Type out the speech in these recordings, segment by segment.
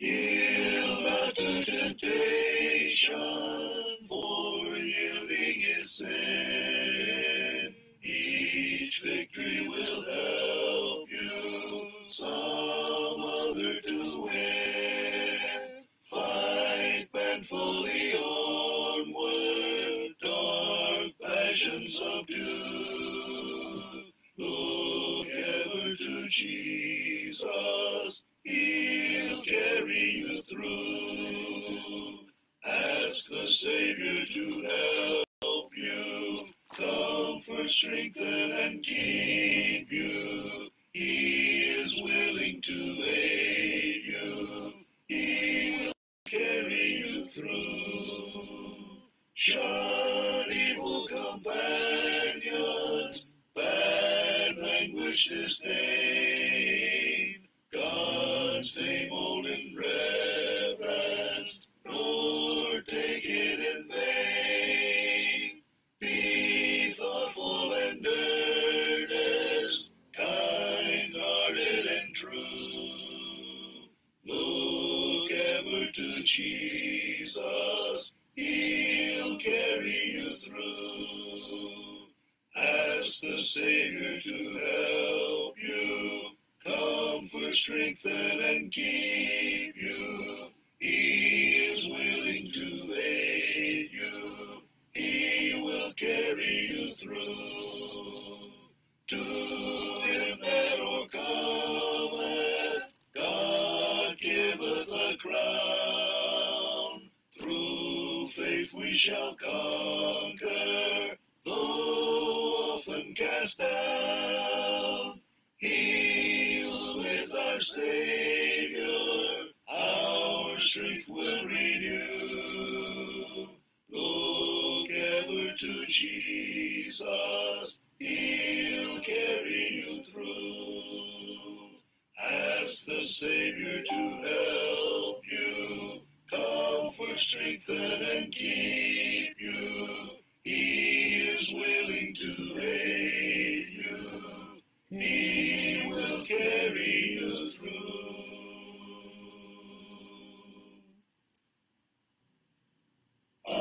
Yield not to temptation, for yielding is sin. Each victory will help you some other to win. Fight manfully onward, dark passions subdue. Look ever to Jesus, He'll carry you through. Ask the Savior to help you, comfort, strengthen, and keep you. He is willing to aid you. He will carry you through. Shun evil companions, bad language, disdain. God's name hold in reverence, nor take it in vain. Be thoughtful and earnest, kind-hearted and true. Look ever to Jesus, He'll carry you through. Ask the Savior to help you, comfort, strengthen, and keep you. He is willing to aid you. He will carry you through. To him that overcometh, God giveth a crown. Through faith we shall conquer, though often cast down. He who is our Savior, our strength will renew. Look ever to Jesus, He'll carry you through. Ask the Savior to help you, comfort, strengthen, and keep you. He is willing to aid you. He will carry you through. I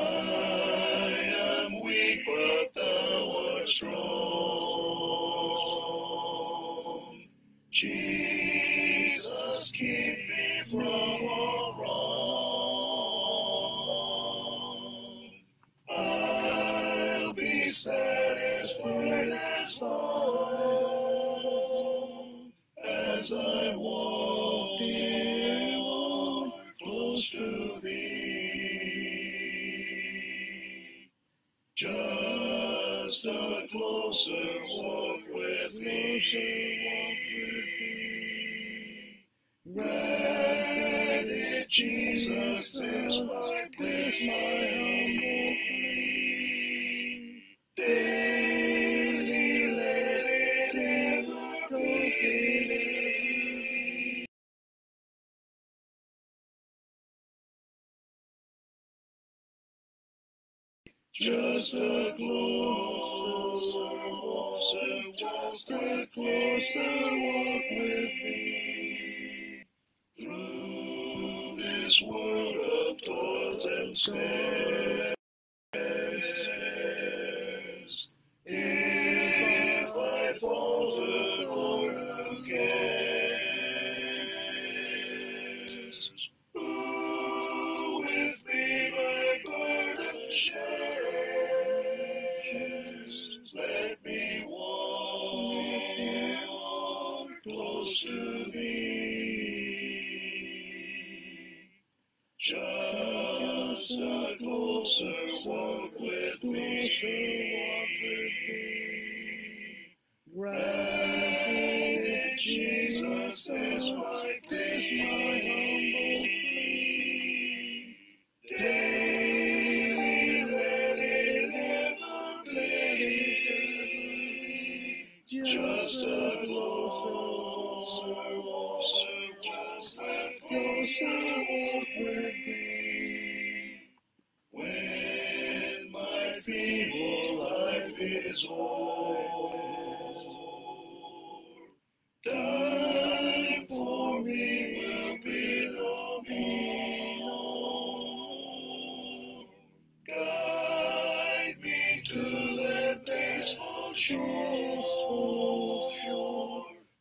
am weak, but thou art strong. Jesus, keep me from all wrong. I'll be satisfied as long as I walk, dear Lord, close to thee. Just a closer walk with thee. Granted, Jesus, this my place, my humble plea. Daily let it ever be. Just a closer, just a closer walk with thee. Through this world of toils and snares, if I falter, Lord, who cares? Who with me my burden shares? Let me walk close to thee. Just a closer walk with thee. Granted, Jesus, is my humble plea. Daily let it ever be. Just a closer, just a closer walk with thee. When my feeble life is o'er, time for me will be no more. shore.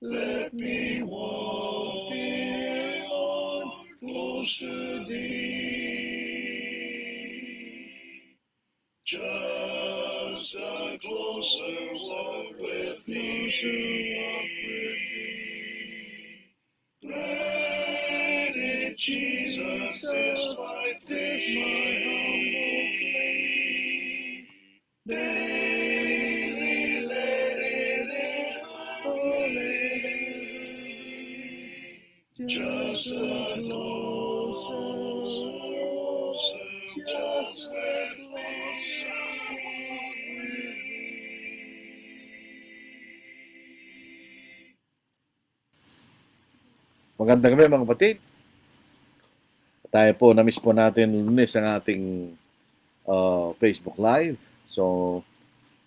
Let me walk, dear Lord, close to thee. Just a closer walk with thee. Granted, Jesus, this life is my humble plea. Daily let it in, oh, let it be. Just a closer, just a closer walk with Magandang gabi mga kapatid. Tayo po, na-miss po natin Lunes ang ating Facebook Live. So,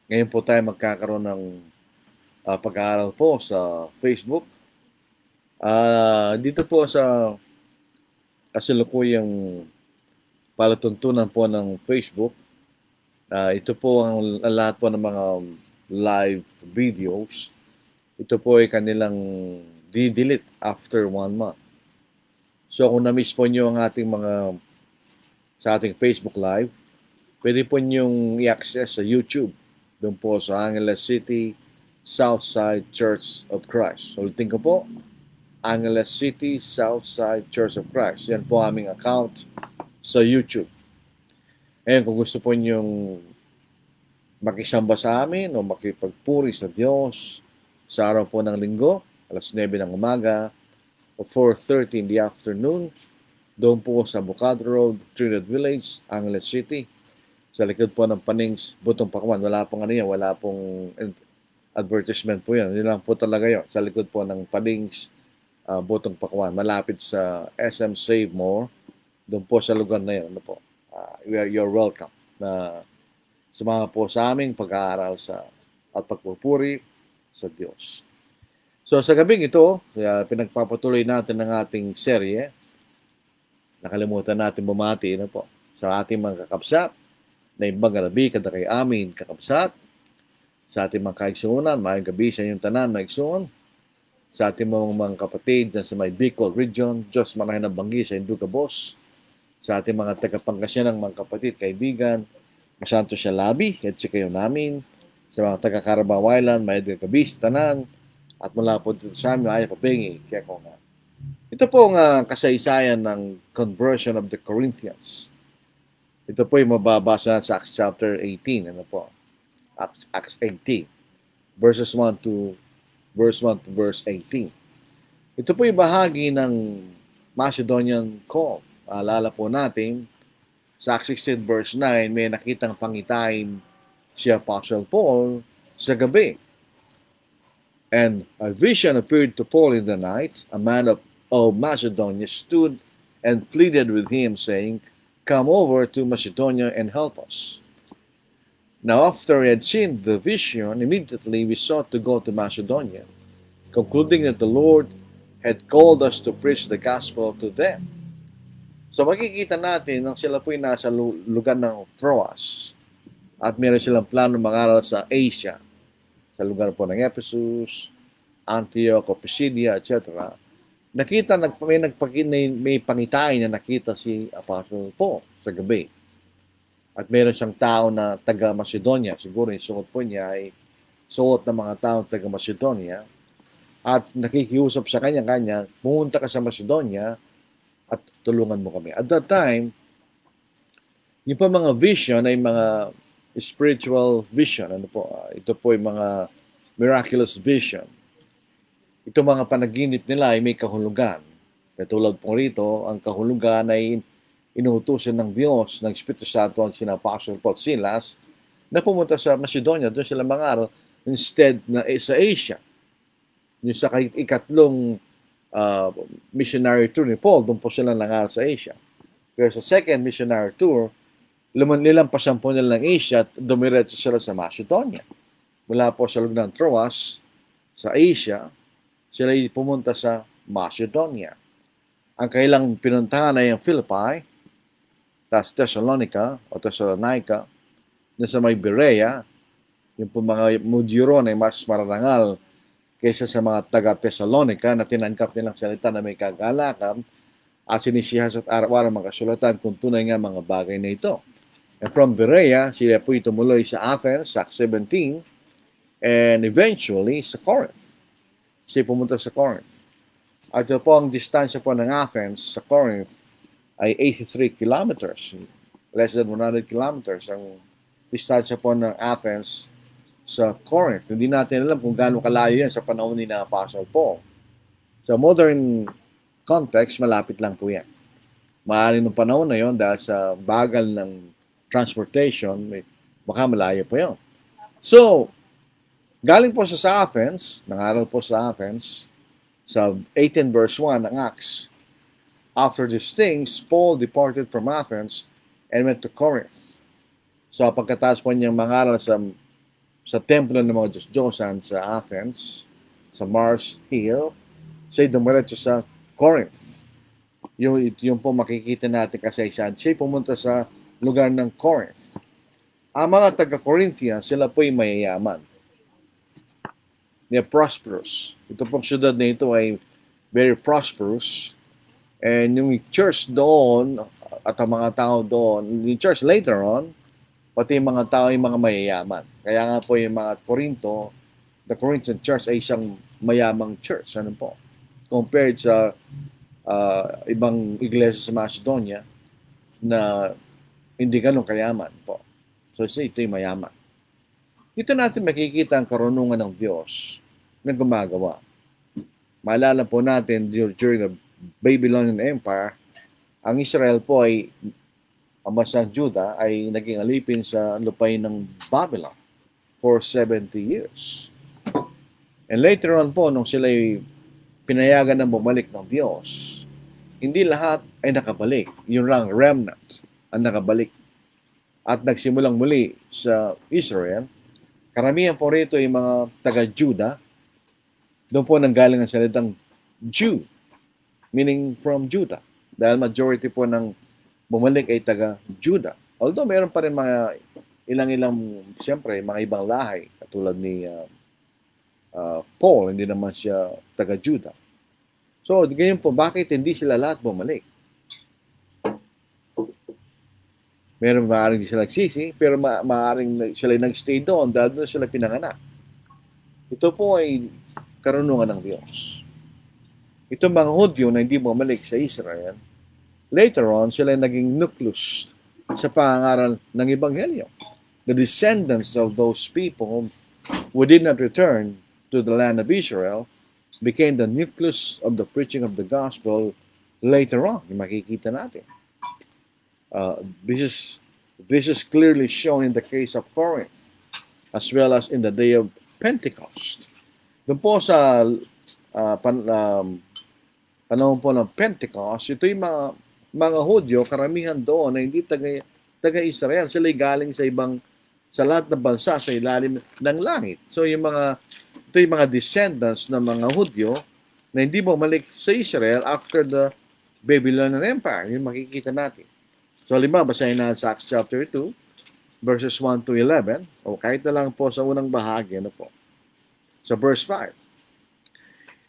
ngayon po tayo magkakaroon ng pag-aaral po sa Facebook. Dito po sa kasalukuyang palatuntunan po ng Facebook, ito po ang lahat po ng mga live videos. Ito po ay kanilang di-delete after 1 month. So kung na-miss po nyo ang ating sa ating Facebook Live, pwede po nyong i-access sa YouTube. Doon po sa Angeles City Southside Church of Christ. So ulitin ko po, Angeles City Southside Church of Christ. Yan po aming account sa YouTube. Ngayon kung gusto po nyong makisamba sa amin o makipagpuri sa Diyos sa araw po ng linggo, alas 9 ng umaga, o 4:30 in the afternoon, doon po sa Bukado Road, Trinidad Village, Angeles City. Sa likod po ng Panings, Butong Pakwan. Wala pong wala pong advertisement po yan. Yun lang po talaga yun. Sa likod po ng Panings, Butong Pakwan. Malapit sa SM Save More. Doon po sa lugar na yun. Ano po? You're welcome na sumama po sa aming pag-aaral at pagpupuri sa Diyos. So sa gabing ito, pinagpapatuloy natin ng ating serye. Nakalimutan natin bumati po sa ating mga kakabsat na ibang gabi kada kay amin kakabsat. Sa ating mga kaigsuunan, maayong gabi sa inyong tanan na igsuon. Sa ating mga kapatid sa may Bicol region, Diyos manahin ang banggi sa Induga Boss. Sa ating mga taga-Pangasinan, mga kapatid, kaibigan, masanto siya labi, at si kayo namin. Sa mga taga-Carabao Island, maayong gabi sa tanan. At mula po dito sa amin, ay papingi, kaya ko nga. Ito po ang kasaysayan ng conversion of the Corinthians. Ito po yung mababasa sa Acts chapter 18. Ano po? Acts 18. Verse 1 to verse 18. Ito po yung bahagi ng Macedonian call. Alala po natin, sa Acts 16 verse 9, may nakitang pangitain si Apostle Paul sa gabi. And a vision appeared to Paul in the night. A man of Macedonia stood and pleaded with him, saying, "Come over to Macedonia and help us." Now after he had seen the vision, immediately we sought to go to Macedonia, concluding that the Lord had called us to preach the gospel to them. So makikita natin nang sila po'y nasa lugar ng Troas at meron silang plano mag-aral sa Asia, sa lugar po ng Ephesus, Antioch, Pisidia, etc. Nakita, may pangitain na nakita si Apostle Paul sa gabi. At meron siyang tao na taga-Macedonia. Siguro yung suot po niya ay suot ng mga tao taga-Macedonia. At nakikiusap sa kanya, pumunta ka sa Macedonia at tulungan mo kami. At that time, yung pa mga vision ay mga spiritual vision. Ito po ay mga miraculous vision. Ito mga panaginip nila ay may kahulugan. Katulad po rito, ang kahulugan ay inuutusan ng Diyos, ng Espiritu Santo ang sina Apostle Paul at Silas na pumunta sa Macedonia, doon sila mangaral instead na sa Asia. Yung sa ikatlong missionary tour ni Paul, doon po sila nangaral sa Asia. Pero sa second missionary tour, nilampasan po nila ng Asia at dumiretso sila sa Macedonia. Mula po sa lugar ng Troas, sa Asia, sila pumunta sa Macedonia. Ang kailang pinuntahan ay ang Philippi, tas Thessalonica o Thessalonica, na sa may Berea, Yung po mga Hudyo ron ay mas mararangal kaysa sa mga taga-Thessalonica na tinanggap nilang salita na may kagalakan at sinisihas at araw-araw mga kasulatan kung tunay nga mga bagay na ito. And from Berea, sila po tumuloy sa Athens, Acts 17, and eventually sa Corinth. Siya pumunta sa Corinth. At ito po ang distansya po ng Athens sa Corinth ay 83 kilometers. Less than 100 kilometers ang distansya po ng Athens sa Corinth. Hindi natin alam kung gaano kalayo yan sa panahon ni na Apostle Paul. Sa modern context, malapit lang po yan. Maaari nung panahon na yon dahil sa bagal ng transportation, baka malayo po yun. So, galing po sa Athens, nangaral po sa Athens, sa 18 verse 1 ng Acts, after these things, Paul departed from Athens and went to Corinth. So, pagkatapos po niyang mangaral sa templo ng mga Diyos-Diyosan sa Athens, sa Mars Hill, siya dumiretso sa Corinth. Yung po makikita natin kasaysayan. Siya pumunta sa lugar ng Corinth. Ang mga taga-Corinthians, sila po'y mayayaman. They're prosperous. Ito pong syudad na ito ay very prosperous. And yung church doon, at ang mga tao doon, yung church later on, pati yung mga tao ay mga mayayaman. Kaya nga po yung mga Corinto, the Corinthian church ay isang mayamang church. Ano po? Compared sa ibang iglesia sa Macedonia na hindi ganun kayaman po. So ito'y mayaman. Dito natin makikita ang karunungan ng Diyos na gumagawa. Maalala po natin during the Babylonian Empire, ang Israel po ay, ang bansang Judah ay naging alipin sa lupain ng Babylon for 70 years. And later on po, nung sila ay pinayagan ng bumalik ng Diyos, hindi lahat ay nakabalik. Yung lang remnant ang nakabalik. At nagsimulang muli sa Israel. Karamihan po rito ay mga taga-Judah. Doon po nanggaling ang salitang Jew, meaning from Judah. Dahil majority po ng bumalik ay taga-Judah. Although mayroon pa rin mga ilang-ilang, siyempre, mga ibang lahi, katulad ni Paul, hindi naman siya taga-Judah. So, ganyan po, bakit hindi sila lahat bumalik? Meron maaaring sila nagsisi, pero maaaring sila nagstay doon dahil doon sila pinanganak. Ito po ay karunungan ng Diyos. Itong mga Hudyo na hindi bumalik sa Israel, later on, sila naging nucleus sa pangangaral ng Ebanghelyo. The descendants of those people who did not return to the land of Israel became the nucleus of the preaching of the gospel later on. Yung makikita natin. This is clearly shown in the case of Corinth, as well as in the day of Pentecost. Doon po sa panahon po ng Pentecost, ito yung mga Hudyo, karamihan doon na hindi taga-Israel. Sila galing sa lahat ng bansa sa ilalim ng langit. So ito yung mga descendants ng mga Hudyo na hindi bumalik sa Israel after the Babylonian Empire. Yung makikita natin. So, halimbawa, basahin natin sa Acts chapter 2, verses 1 to 11, o kahit na lang po sa unang bahagi, ano po. Sa verse 5.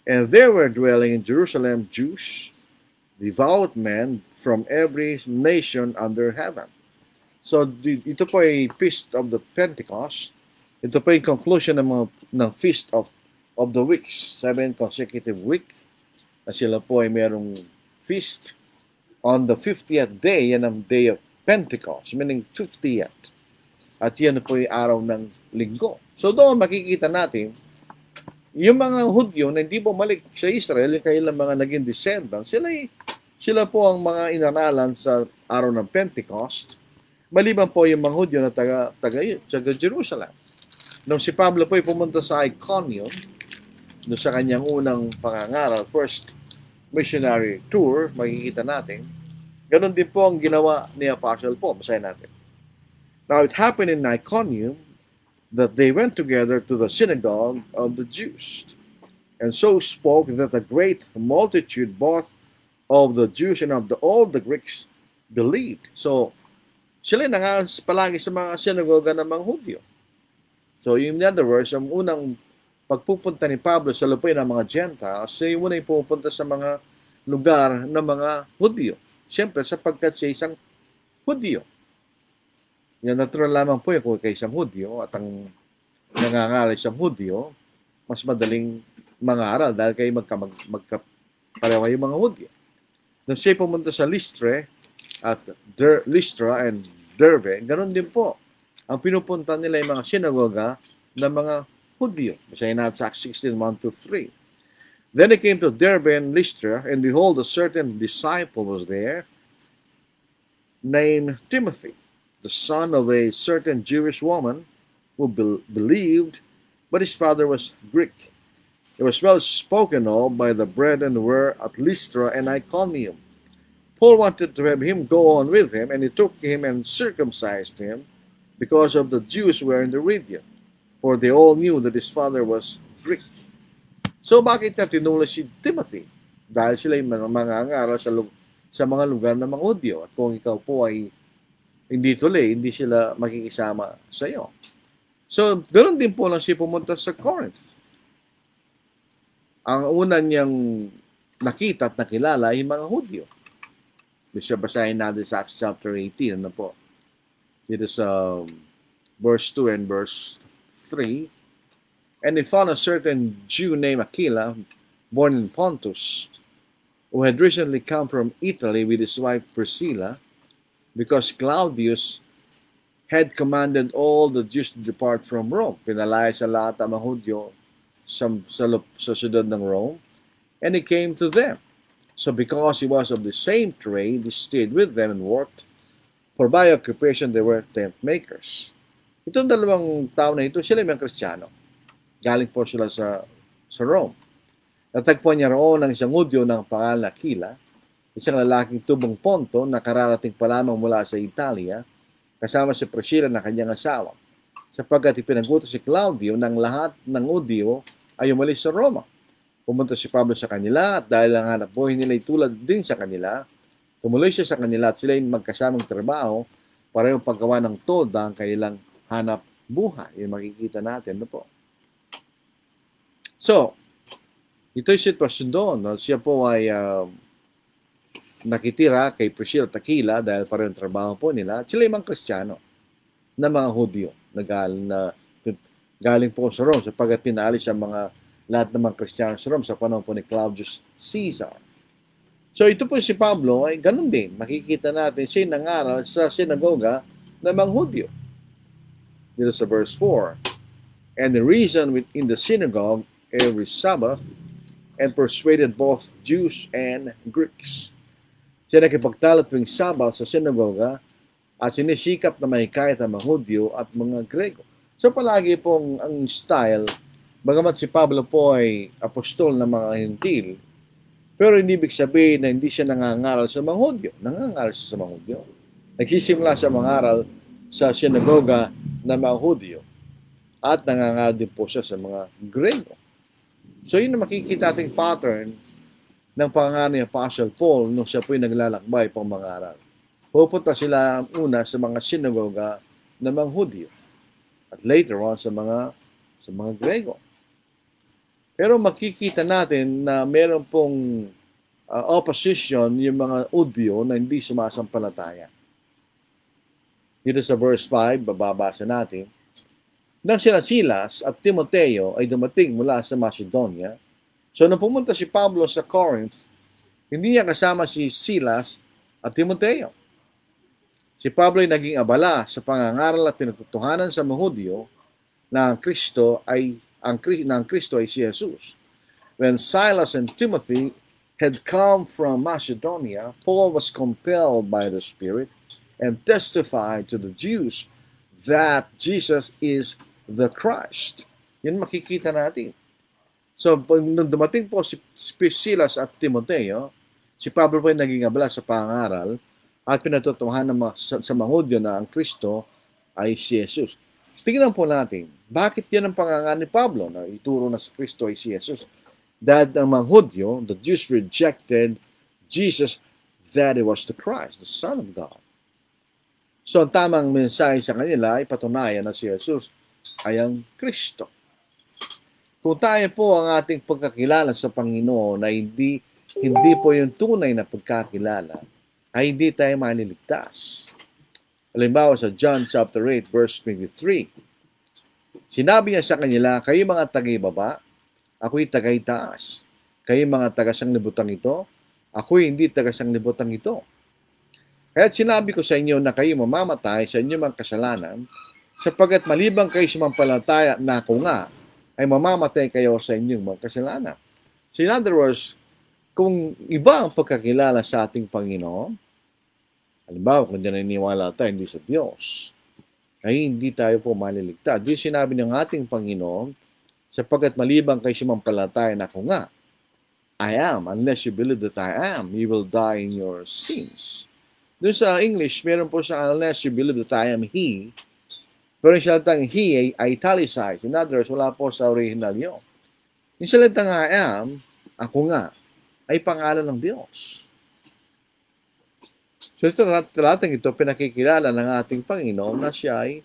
And there were dwelling in Jerusalem Jews, devout men from every nation under heaven. So, ito po ay Feast of the Pentecost. Ito po ay conclusion ng Feast of the Weeks, 7 consecutive week, na sila po ay merong feast. On the 50th day, yan ang day of Pentecost, meaning 50th. At yan po yung araw ng linggo. So doon makikita natin, yung mga Hudyo na hindi bumalik sa Israel, yung kailang mga naging descendants, sila po ang mga inaralan sa araw ng Pentecost. Maliban po yung mga Hudyo na taga Jerusalem. Nung si Pablo po ay pumunta sa Iconium, doon sa kanyang unang pangangaral, first missionary tour, makikita natin. Ganon din po ang ginawa ni Apostle Paul. Basahin natin. Now, it happened in Iconium that they went together to the synagogue of the Jews, and so spoke that a great multitude, both of the Jews and of all the Greeks, believed. So, sila nangaral palagi sa mga sinagoga ng mga Hudyo. So, in other words, ang unang pagpupunta ni Pablo sa lupain ng mga Gentiles, siya yung unang pupunta sa mga lugar ng mga Hudyo. Siyempre, sapagkat siya isang Hudyo. Yan, natural lamang po yung kung kay isang Hudyo at ang nangangaral isang Hudyo, mas madaling mangaral dahil kayo magkapareho yung mga Hudyo. Nung siya pumunta sa Lystra and Derbe, ganoon din po. Ang pinupunta nila yung mga sinagoga ng mga Hudyo. Basahin natin sa Acts 16:1-3. Then he came to Derbe and Lystra, and behold, a certain disciple was there, named Timothy, the son of a certain Jewish woman who believed, but his father was Greek. He was well spoken of by the brethren who were at Lystra and Iconium. Paul wanted to have him go on with him, and he took him and circumcised him, because of the Jews who were in the region, for they all knew that his father was Greek. So bakit niya tinulad si Timothy? Dahil sila yung mangangaral sa mga lugar ng mga Hudyo. At kung ikaw po ay hindi tuloy, hindi sila makikisama sa iyo. So, ganoon din po lang siya pumunta sa Corinth. Ang una niyang nakita at nakilala ay mga Hudyo. Basahin natin sa Acts chapter 18. Ano po? Dito sa verse 2 and verse 3. And he found a certain Jew named Aquila, born in Pontus, who had recently come from Italy with his wife Priscilla, because Claudius had commanded all the Jews to depart from Rome. Pinalaya sa lahat ng mga Hudyo sa syudad ng Rome, and he came to them. So because he was of the same trade, he stayed with them and worked, for by occupation they were tent makers. Itong dalawang tao na ito, sila yung Kristiyano. Galing po sila sa Rome. Natagpuan niya roon ng isang Hudyo ng pangalan na Aquila, isang lalaking tubong Ponto na kararating pa lamang mula sa Italia, kasama si Priscilla na kanyang asawa, sapagkat ipinagutos si Claudio ng lahat ng Hudyo ay umalis sa Roma. Pumunta si Pablo sa kanila at dahil ang hanap buhay nila ay tulad din sa kanila, tumuloy siya sa kanila at sila yung magkasamang trabaho para yung paggawa ng toda ang kanilang hanap buhay. Yung makikita natin. No po? So, ito yung sitwasyon doon. No? Siya po ay nakitira kay Priscilla at Aquila dahil parehong trabaho po nila. At sila yung mga Kristiyano na mga Hudyo na galing po sa Rome sapagkat pinaalis ang lahat ng mga Kristiyano sa Rome sa panahon po ni Claudius Caesar. So ito po si Pablo ay ganun din. Makikita natin siya nangaral sa sinagoga ng mga Hudyo. Dito sa verse 4. And the reason within the synagogue every Sabbath and persuaded both Jews and Greeks. Siya nakipagtalo tuwing Sabbath sa sinagoga at sinisikap na mahikayat ang mga Hudyo at mga Grego. So palagi pong ang style, bagamat si Pablo po ay apostol ng mga Hentil, pero hindi ibig sabihin na hindi siya nangangaral sa mga Hudyo. Nangangaral siya sa mga Hudyo. Nagsisimula siya mangaral sa sinagoga ng mga Hudyo at nangangaral din po siya sa mga Grego. So yun na makikita ating pattern ng pangaral ni Apostle Paul nung siya po'y naglalakbay pang mangaral. Pupunta sila una sa mga sinagoga ng mga Hudyo at later on sa mga Grego. Pero makikita natin na meron pong opposition yung mga Hudyo na hindi sumasampalataya. Dito sa verse 5, bababasa natin, nang sila Silas at Timoteo ay dumating mula sa Macedonia. So nung pumunta si Pablo sa Corinth, hindi niya kasama si Silas at Timoteo. Si Pablo ay naging abala sa pangangaral at pinatutuhanan sa mga Hudyo na ang Kristo ay si Jesus. When Silas and Timothy had come from Macedonia, Paul was compelled by the Spirit and testified to the Jews that Jesus is the Christ. Yan makikita natin. So, nung dumating po si Silas at Timoteo, si Pablo po ay naging abala sa pangaral at pinatutuhanan sa mga Hudyo na ang Kristo ay si Jesus. Tingnan po natin, bakit yan ang pangangaral ni Pablo na ituro na si Kristo ay si Jesus? Dahil ang mga Hudyo, the Jews rejected Jesus that he was the Christ, the Son of God. So, ang tamang mensahe sa kanila ay patunayan na si Jesus ay ang Kristo. Kung tayo po ang ating pagkakilala sa Panginoon na hindi po yung tunay na pagkakilala, ay hindi tayo maliligtas. Halimbawa sa John chapter 8 verse 23, sinabi niya sa kanila, kayo mga tagay-baba, ako'y tagay-taas. Kayo mga taga-sanglibutang ito, ako'y hindi taga-sanglibutang ito. Kaya't sinabi ko sa inyo na kayo mamamatay sa inyong mga kasalanan, sapagkat malibang kayo sumampalataya na ako nga, ay mamamatay kayo sa inyong mga kasalanan. So in other words, kung iba ang pagkakilala sa ating Panginoon, halimbawa kung naniniwala tayo hindi sa Diyos, ay hindi tayo po maliligtas. Di sinabi ng ating Panginoon, sapagkat malibang kayo sumampalataya na ako nga, I am, unless you believe that I am, you will die in your sins. Doon sa English, meron po sa unless you believe that I am He, pero yung salitang He ay italicized. In other words, wala po sa original yun. Yung salitang I am, ako nga, ay pangalan ng Diyos. So ito, talatang ito, pinakikilala ng ating Panginoon na siya ay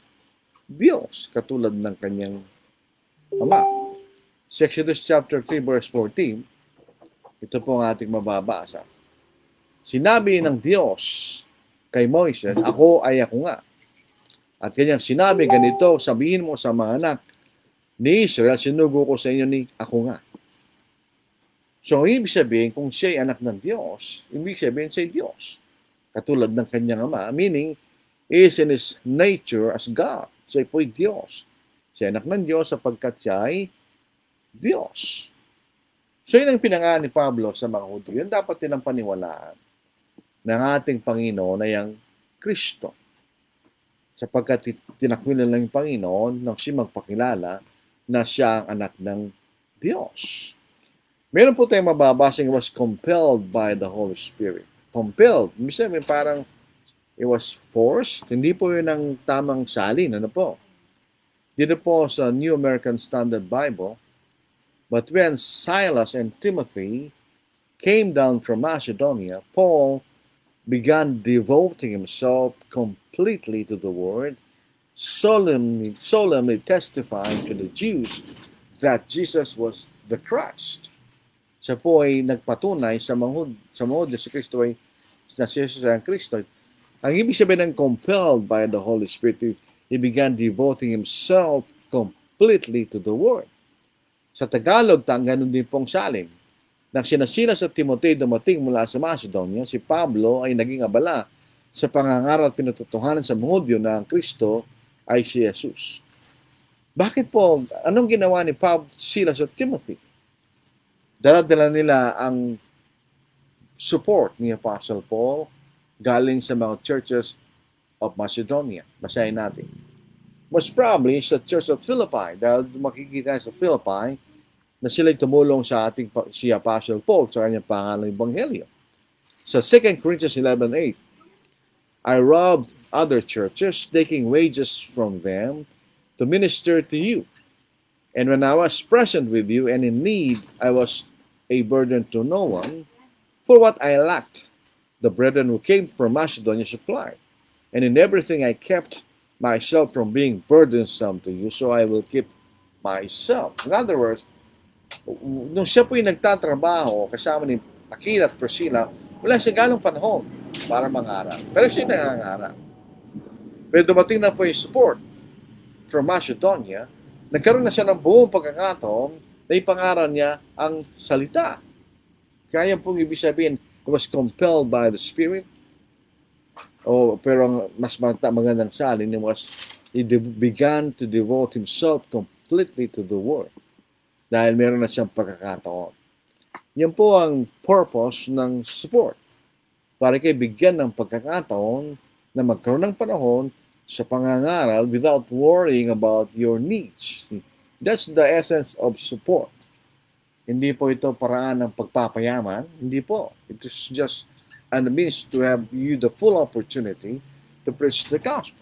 Diyos, katulad ng kanyang Ama. Exodus chapter 3 verse 14, ito po ang ating mababasa. Sinabi ng Diyos kay Moises, ako ay ako nga. At kanyang sinabi ganito, sabihin mo sa mga anak ni Israel, sinugo ko sa inyo ni ako nga. So, ibig sabihin, kung siya ay anak ng Diyos, ibig sabihin siya ay Diyos. Katulad ng kanyang Ama, meaning, is in his nature as God. Siya po ay Diyos. Siya ay anak ng Diyos sapagkat siya ay Diyos. So, yun ang pinangalan ni Pablo sa mga Hudyo. Yun dapat nilang paniwalaan ng ating Panginoon ay ang Kristo. Sapagkat tinakwil nila ng Panginoon nang siya magpakilala na siya ang anak ng Diyos. Meron po tayong mababasang was compelled by the Holy Spirit. Compelled. Minsan parang it was forced. Hindi po yun ang tamang salin. Ano po? Dito po sa New American Standard Bible, but when Silas and Timothy came down from Macedonia, Paul began devoting himself completely to the Word, solemnly testifying to the Jews that Jesus was the Christ. Siya po ay nagpatunay sa mga si Kristo ay na si Jesus ay ang Kristo. Ang ibig sabihin ng compelled by the Holy Spirit, he began devoting himself completely to the Word. Sa Tagalog, ganun din pong salin. Nang sinasilas at Timoteo dumating mula sa Macedonia, si Pablo ay naging abala sa pangangaral at pinatutuhanan sa mga Hudyo na ang Kristo ay si Jesus. Bakit po? Anong ginawa ni Silas at Timothy? Dala-dala nila ang support ni Apostle Paul galing sa mga churches of Macedonia. Basahin natin. Most probably sa Church of Philippi, dahil makikita sa Philippi na sila'y tumulong sa ating si Apostle Paul sa kanyang pangalang Ebanghelyo. Sa 2 Corinthians 11:8, I robbed other churches, taking wages from them to minister to you. And when I was present with you and in need, I was a burden to no one. For what I lacked, the brethren who came from Macedonia supplied. And in everything I kept myself from being burdensome to you, so I will keep myself. In other words, nung siya po'y nagtatrabaho kasama ni Aquila at Priscilla, wala siya ganong panahon para mangaral. Pero siya nangangaral. Pero dumating na po yung support from Macedonia, nagkaroon na siya ng buong pagkakataon na ipangaral niya ang salita. Kaya pong ibig sabihin, he was compelled by the Spirit. Pero ang mas magandang salin was, he began to devote himself completely to the Word. Dahil meron na siyang pagkakataon. Yan po ang purpose ng support. Para kayo bigyan ng pagkakataon na magkaroon ng panahon sa pangangaral without worrying about your needs. That's the essence of support. Hindi po ito paraan ng pagpapayaman. Hindi po. It is just a means to have you the full opportunity to preach the gospel.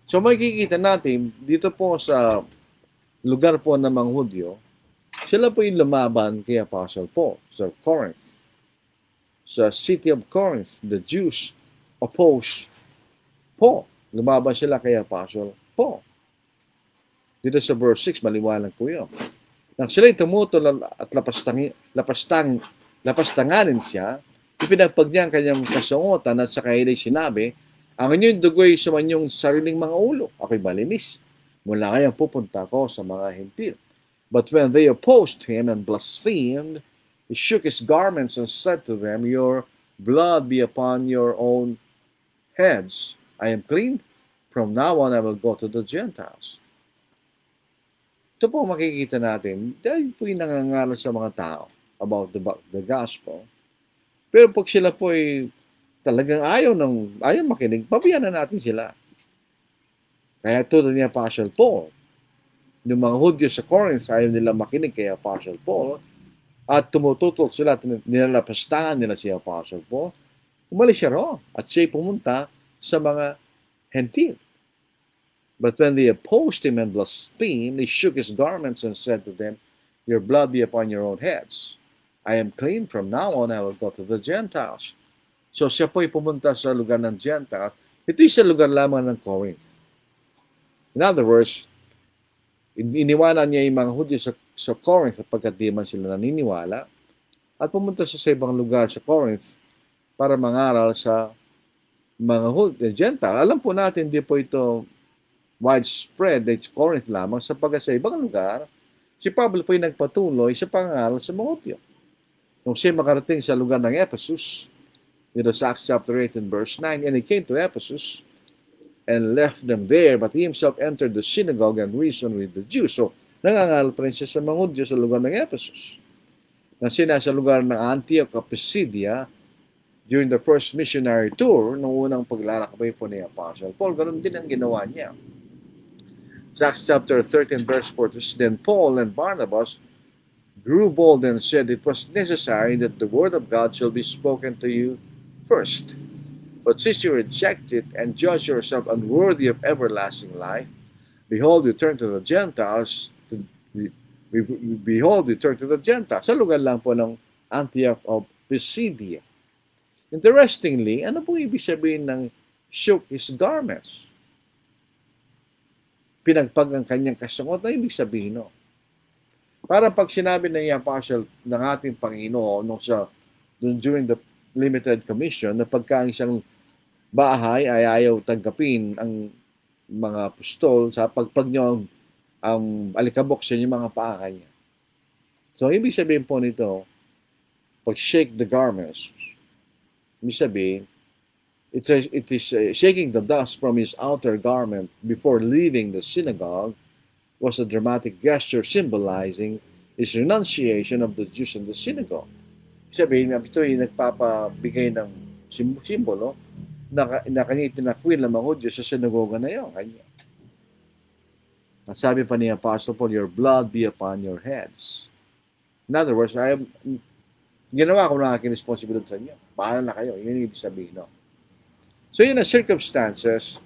So makikita natin dito po sa lugar po ng mga Hudyo, sila po yung lumaban kay Apostle Paul sa Corinth. Sa city of Corinth, the Jews opposed Paul. Lumaban sila kay Apostle Paul. Dito sa verse 6, maliwanag po yun. Nang sila'y tumutol at lapastanganin siya, ipinagpag niya ang kanyang kasungutan at sa kailay sinabi, ang inyong dugo'y sumanyong sariling mga ulo. Ako'y malinis. Mula ngayong pupunta ko sa mga hentil. But when they opposed him and blasphemed, he shook his garments and said to them, your blood be upon your own heads. I am clean. From now on, I will go to the Gentiles. Ito po makikita natin, dahil po yung nangangaral sa mga tao about the gospel. Pero pag sila po ay talagang ayaw makinig, pabayaan na natin sila. Kaya tulad ni Apostle Paul, yung mga Hudyo sa Corinth, ayaw nila makinig kay Apostle Paul, at tumututok sila at nilalapastahan nila si Apostle Paul, umalis siya roon at siya'y pumunta sa mga hentil. But when they opposed him and blasphemed, he shook his garments and said to them, your blood be upon your own heads. I am clean. From now on, I will go to the Gentiles. So siya po'y pumunta sa lugar ng Gentiles. Ito'y sa lugar lamang ng Corinth. In other words, iniwanan niya yung mga Hudyo sa Corinth kapag di man sila naniniwala at pumunta siya sa ibang lugar sa Corinth para mangaral sa mga Gentile. Alam po natin, di po ito widespread at Corinth lamang sapagkat sa ibang lugar, si Pablo po ay nagpatuloy sa pangaral sa mga Hudyo. Nung siya makarating sa lugar ng Ephesus, dito sa Acts chapter 8 and verse 9, and he came to Ephesus and left them there, but he himself entered the synagogue and reasoned with the Jews. So, nangangaral pa rin siya sa mga Hudyo sa lugar ng Ephesus. Nang siya nasa lugar ng Antioch of Pisidia, during the first missionary tour, nung unang paglalakbay po ni Apostle Paul, ganun din ang ginawa niya. Sa Acts chapter 13 verse 4, then Paul and Barnabas grew bold and said, it was necessary that the word of God shall be spoken to you first. But since you reject it and judge yourself unworthy of everlasting life, behold, you turn to the Gentiles. Behold, you turn to the Gentiles. Sa lugar lang po ng Antioch of Pisidia. Interestingly, ano po ibig sabihin ng shook his garments? Pinagpag ang kanyang kasungot, na ibig sabihin, no? Para pag sinabi ng Apostle ng ating Panginoon during the limited commission, na pagka ang isang bahay ay ayaw tanggapin ang mga apostol sa pagpag nyo ang alikabok sa inyong mga paa kanya. So, ibig sabihin po nito, pag shake the garments, ibig sabihin, it is shaking the dust from his outer garment before leaving the synagogue was a dramatic gesture symbolizing his renunciation of the Jews in the synagogue. Sabihin nga, ito ay nagpapabigay ng simbolo na kanya itinakwil ng mga Hudyo sa sinagoga na yun. Sabi pa ni Apostle Paul, your blood be upon your heads. In other words, ginawa ko na aking responsibilidad sa inyo. Paano na kayo? Yun yung ibig sabihin, no? So yun ang circumstances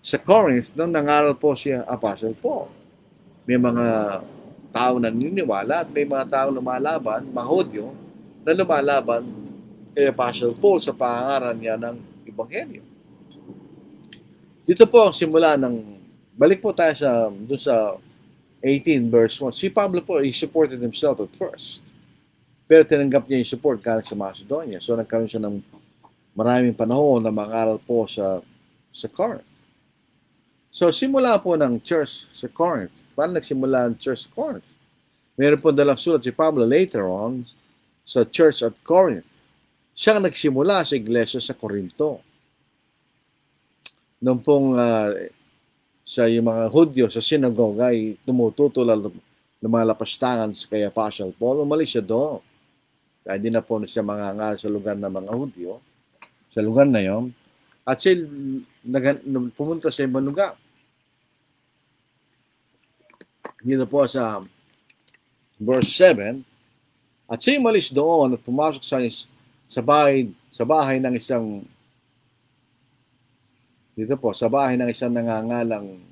sa Corinth nung nangaral po si Apostle Paul. May mga tao na naniniwala at may mga tao lumalaban, mga Hudyo, na lumalaban kay Apostle Paul sa pangangaral niya ng Ebanghelyo. Dito po ang simula ng, balik po tayo doon sa 18 verse 1. Si Pablo po, he supported himself at first. Pero tinanggap niya yung support galing sa Macedonia. So nagkaroon siya ng maraming panahon na mangaral po sa Corinth. So simula po ng church sa Corinth. Paano nagsimula ang church sa Corinth? Meron po dalang sulat si Pablo later on sa church at Corinth. Siya ang nagsimula sa iglesia sa Corinto. Nung pong sa yung mga Hudyo sa sinagoga ay tumututol ng mga lapastangan kay Apostle Paul, umalis siya doon. Kaya hindi na po siya mangangaral sa lugar ng mga Hudyo, sa lugar na yon. At siya pumunta sa ibang lugar. Dito po sa verse 7, at siya umalis doon at pumasok sa bahay ng isang nangangalang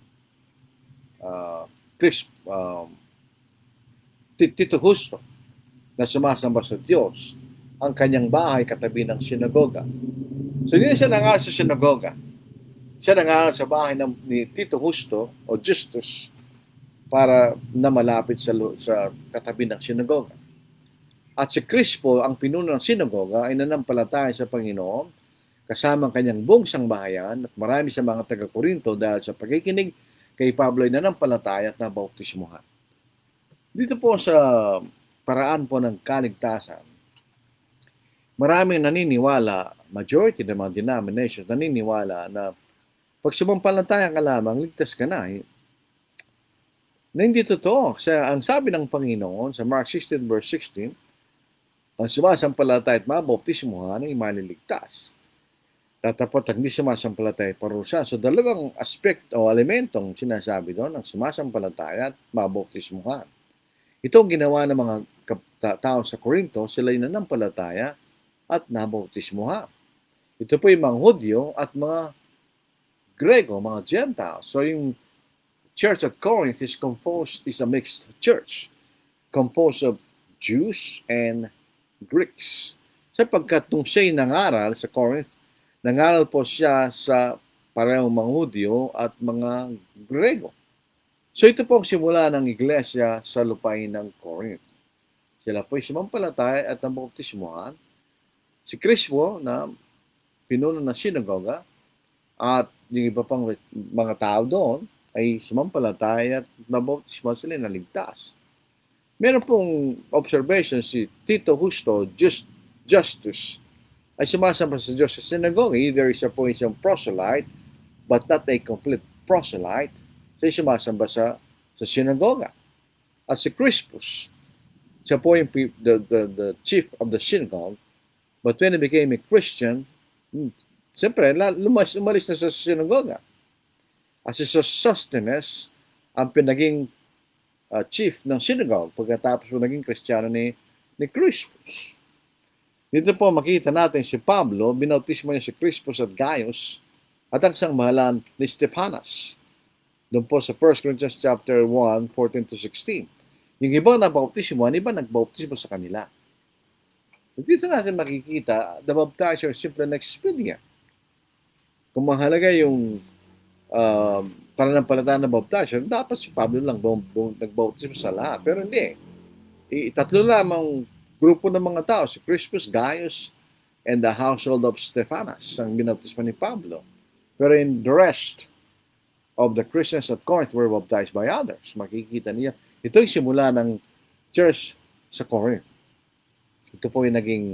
Tito Justo na sumasamba sa Diyos. Ang kanyang bahay katabi ng sinagoga. So hindi siya nangaral sa sinagoga. Siya nangaral sa bahay ni Tito Justo o Justus para na malapit sa katabi ng sinagoga. At si Crispo, ang pinuno ng sinagoga, ay nanampalataya sa Panginoon kasama ang kanyang buong sangbahayan at marami sa mga taga-Korinto dahil sa pagkikinig kay Pablo ay nanampalataya at nabautismuhan. Dito po sa paraan po ng kaligtasan, maraming naniniwala, majority ng mga denominations naniniwala na pag sumampalataya ka lamang, ligtas ka na. Na hindi totoo. Kasi ang sabi ng Panginoon sa Mark 16 verse 16, ang sumasampalataya at mabautismuhan ay maliligtas. Tatapot ang hindi sumasampalataya parusa. So dalawang aspect o elementong sinasabi doon, ang sumasampalataya at mabautismuhan. Ito ang ginawa ng mga tao sa Corinto, sila ay nanampalataya at nabautismuhan. Ito po yung mga Hudyo at mga Grego, mga Gentiles. So yung church at Corinth is a mixed church, composed of Jews and Greeks. Sapagkat nung siya'y nangaral sa Corinth, nangaral po siya sa parehong mga Hudyo at mga Grego. So ito po ang simula ng iglesia sa lupain ng Corinth. Sila po ay sumampalataya at nabautismuhan. Si Crispo na pinuno ng sinagoga at yung iba pang mga tao doon ay sumampalataya at nabautismuhan, sila naligtas. Meron pong observation si Tito Justo Justus ay sumasamba sa Diyos sa sinagoga. Either siya po isang proselyte but not a complete proselyte. Siya sumasamba sa sinagoga. At si Crispus, siya po yung the chief of the synagogue. But when he became a Christian, siyempre, umalis na sa sinagoga. At si Sosthenes, ang pinaging chief ng synagogue pagkatapos po naging Kristiyano ni Crispus. Dito po makita natin si Pablo, binautismo niya si Crispus at Gaius at ang sangmahalan ni Stephanas. Doon po sa 1 Corinthians chapter 1, 14 to 16. Yung iba nabautismo, iba nagbautismo sa kanila. Dito natin makikita, the baptizer is simply an expedient. Kung mahalaga yung pananampalataya ng baptizer, dapat si Pablo lang nagbautismo sa lahat. Pero hindi. Tatlo lamang grupo ng mga tao, si Crispus, Gaius, and the household of Stephanas, ang binautismo ni Pablo. Pero in the rest of the Christians at Corinth were baptized by others. Makikita niya. Ito yung simula ng church sa Corinth. Ito po yung naging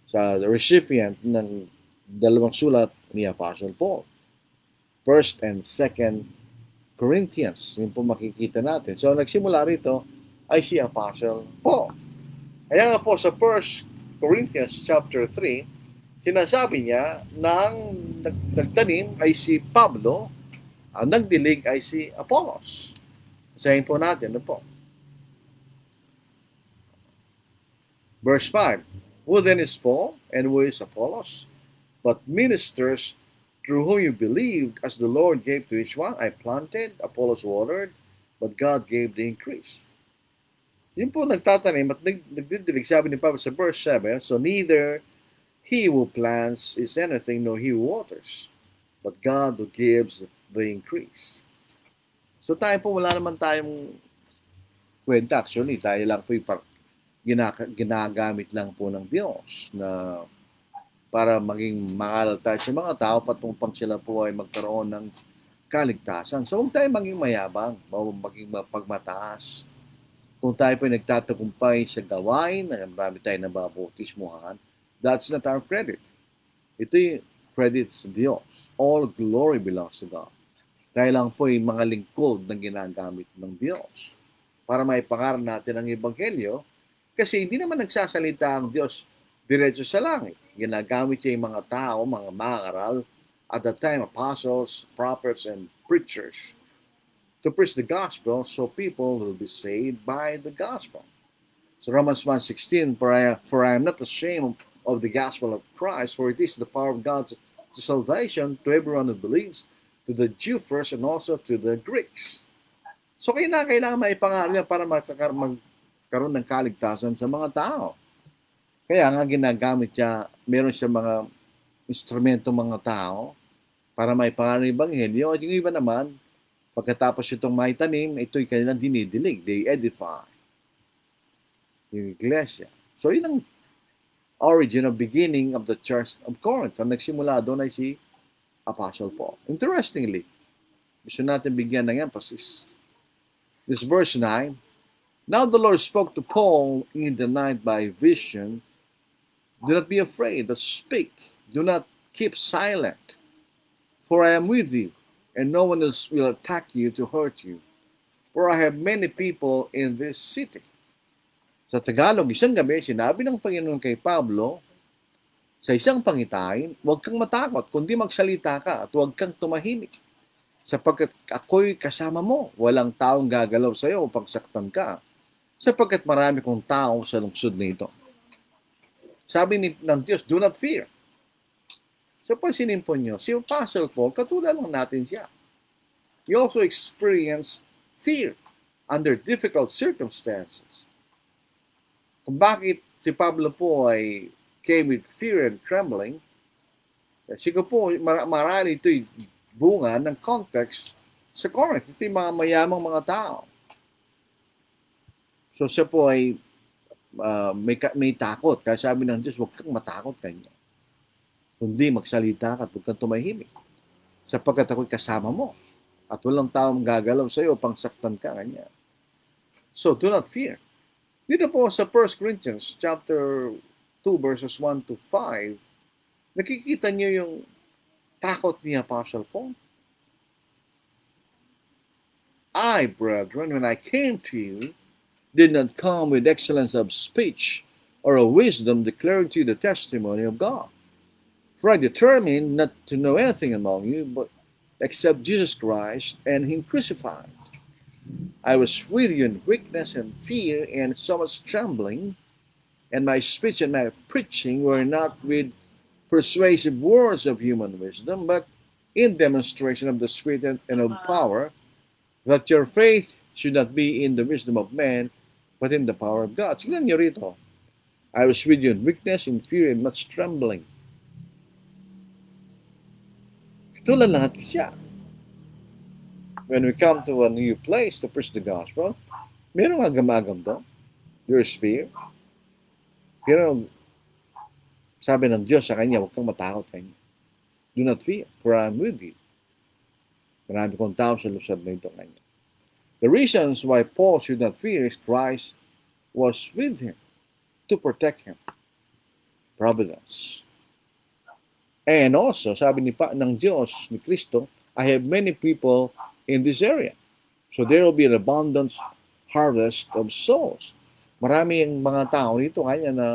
sa recipient ng dalawang sulat ni Apostle Paul. 1 and 2 Corinthians. Yun po makikita natin. So, nagsimula rito ay si Apostle Paul. Kaya nga po sa 1 Corinthians chapter 3, sinasabi niya nang nagtanim ay si Pablo, ang nagdilig ay si Apollos. Sayin po natin, ano po? Verse 5, who then is Paul and who is Apollos? But ministers through whom you believed, as the Lord gave to each one. I planted, Apollos watered, but God gave the increase. Yun po nagtatanim at nagdidilig, sabi ni Pablo sa verse 7, so neither he who plants is anything, nor he who waters, but God who gives the increase. So tayo po, wala naman tayong kwenta. Actually, tayo lang po ginagamit lang po ng Diyos na para maging mangalal tayo sa mga tao patungpang sila po ay magkaroon ng kaligtasan. So huwag tayo maging mayabang, maging mapagmataas. Kung tayo po ay nagtatagumpay sa gawain, na marami tayo nababautismuhan, that's not our credit. Ito yung credit sa Diyos. All glory belongs to God. Tayo lang po yung mga lingkod na ginagamit ng Diyos para maipangaral natin ang Ebanghelyo kasi hindi naman nagsasalita ang Diyos diretso sa langit. Ginagamit niya yung mga tao, mga mangaral, at that time, apostles, prophets, and preachers to preach the gospel so people will be saved by the gospel. So Romans 1:16, for I am not ashamed of the gospel of Christ, for it is the power of God to salvation to everyone who believes, to the Jew first and also to the Greeks. So kailangan maipangaral niya para magkaroon ng kaligtasan sa mga tao. Kaya nga ginagamit niya, meron siya mga instrumento mga tao para maipangaral ng Ebanghelyo. At yung iba naman, Pagkatapos itong may tanim, ito'y kanilang dinidilig. They edify yung iglesia. So, yun ang origin of beginning of the Church of Corinth. Ang nagsimula doon ay si Apostle Paul. Interestingly, gusto natin bigyan ng emphasis. This verse 9, now the Lord spoke to Paul in the night by vision. Do not be afraid, but speak. Do not keep silent. For I am with you, and no one else will attack you to hurt you. For I have many people in this city. Sa Tagalog, isang gabi, sinabi ng Panginoon kay Pablo, sa isang pangitain, huwag kang matakot, kundi magsalita ka at huwag kang tumahimik. Sapagkat ako'y kasama mo, walang taong gagalaw sa iyo upang saktan ka, sapagkat marami kong tao sa lungsod nito. Sabi ng Diyos, do not fear. So, pag sinimpon nyo, si Apostle Paul, katulad lang natin siya. He also experienced fear under difficult circumstances. Kung bakit si Pablo po ay came with fear and trembling, siguro po marami ito'y bunga ng context sa Corinth. Ito'y mga mayamang mga tao. So siya po ay may takot. Kaya sabi ng Diyos, huwag kang matakot kanya. Kundi magsalita ka at huwag kang tumahimik. Sapagkat ako'y kasama mo. At walang taong gagalaw sa iyo upang saktan ka kanya. So do not fear. Dito po sa 1 Corinthians chapter 2 verses 1 to 5, nakikita niyo yung takot ni Apostle Paul. I, brethren, when I came to you, did not come with excellence of speech or of wisdom declaring to you the testimony of God. For I determined not to know anything among you but except Jesus Christ and Him crucified. I was with you in weakness and fear and so much trembling, and my speech and my preaching were not with persuasive words of human wisdom, but in demonstration of the Spirit and of power, that your faith should not be in the wisdom of man, but in the power of God. Tingnan niyo rito. I was with you in weakness, in fear, and much trembling. Katulad lahat siya. When we come to a new place to preach the gospel, merong agam-agam doon. There's fear. Pero sabi ng Diyos sa kanya, huwag kang matakot kanya. Do not fear, for I am with you. Marami kong tao sa lusad na ito kanya. The reasons why Paul should not fear is Christ was with him to protect him. Providence. And also, sabi ng Diyos, ni Kristo, I have many people in this area. So there will be an abundant harvest of souls. Marami ang mga tao dito kanya na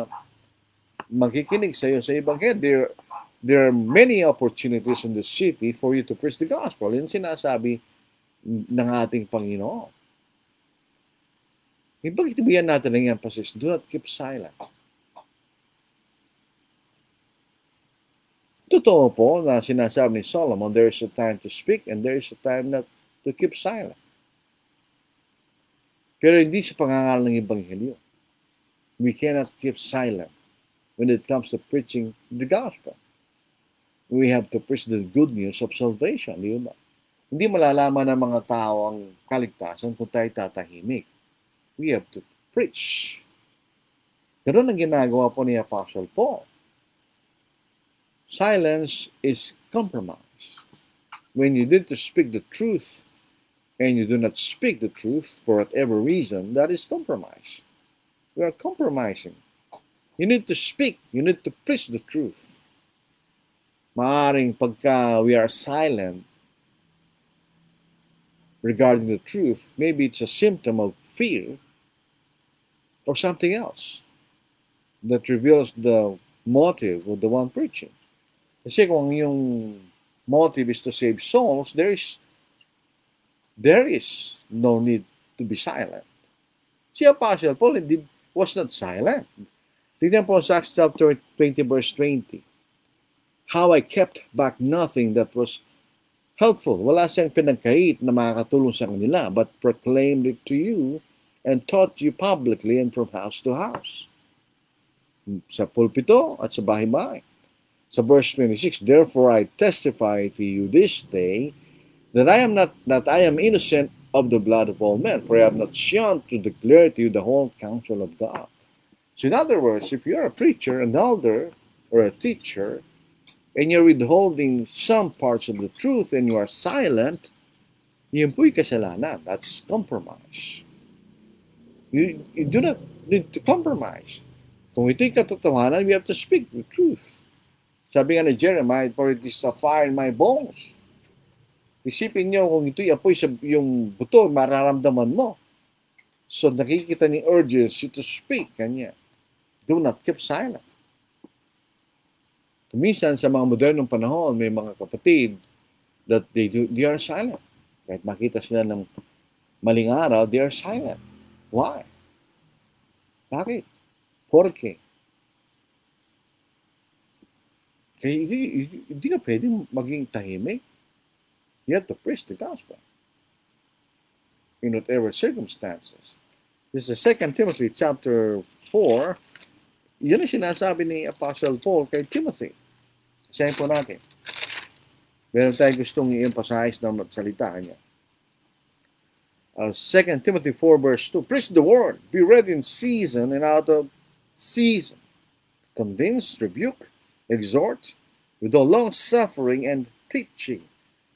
magkikinig sa iyo sa Ebanghelyo. There are many opportunities in the city for you to preach the gospel. Yun sinasabi ng ating Panginoon. Ibigyan natin ng emphasis, do not keep silent. Totoo po na sinasabi ni Solomon, there is a time to speak and there is a time not to keep silent. Pero hindi sa pangangaral ng Ebanghelyo. We cannot keep silent when it comes to preaching the gospel. We have to preach the good news of salvation. Di ba? Hindi malalaman ng mga tao ang kaligtasan kung tayo tatahimik. We have to preach. Pero ang ginagawa po ni Apostle Paul. Silence is compromise. When you need to speak the truth and you do not speak the truth for whatever reason, that is compromise. We are compromising. You need to speak. You need to preach the truth. Maaring pagka we are silent regarding the truth, maybe it's a symptom of fear or something else that reveals the motive of the one preaching. Kasi kung yung motive is to save souls, there is no need to be silent. Si Apostle Paul was not silent. Tignan po sa Acts chapter 20 verse 20. How I kept back nothing that was helpful. Wala siyang pinagkait na makakatulong sa kanila, but proclaimed it to you and taught you publicly and from house to house. Sa pulpito at sa bahay-bahay. Sa verse 26, therefore I testify to you this day that I am innocent of the blood of all men, for I have not shunned to declare to you the whole counsel of God. So in other words, if you're a preacher, an elder, or a teacher, and you're withholding some parts of the truth and you are silent, yun po'y kasalanan. That's compromise. You do not need to compromise. Kung ito'y katotohanan, we have to speak the truth. Sabi nga ni Jeremiah, for it is a fire in my bones. Isipin nyo kung ito'y apoy sa yung buto, mararamdaman mo. So nakikita ni urgency to speak. Kanya. Do not keep silent. Kuminsan sa mga modernong panahon, may mga kapatid that they are silent. Kahit makita sila ng maling araw, they are silent. Why? Bakit? Porque? Kaya hindi ka pwedeng maging tahimik. You have to preach the gospel in whatever circumstances. This is 2 Timothy chapter 4. Yun ang sinasabi ni Apostle Paul kay Timothy. Sayin po natin. Meron tayo gustong i-emphasize na salita kanya. 2 Timothy 4 verse 2. Preach the word. Be ready in season and out of season. Convince, rebuke, exhort, with all long suffering and teaching.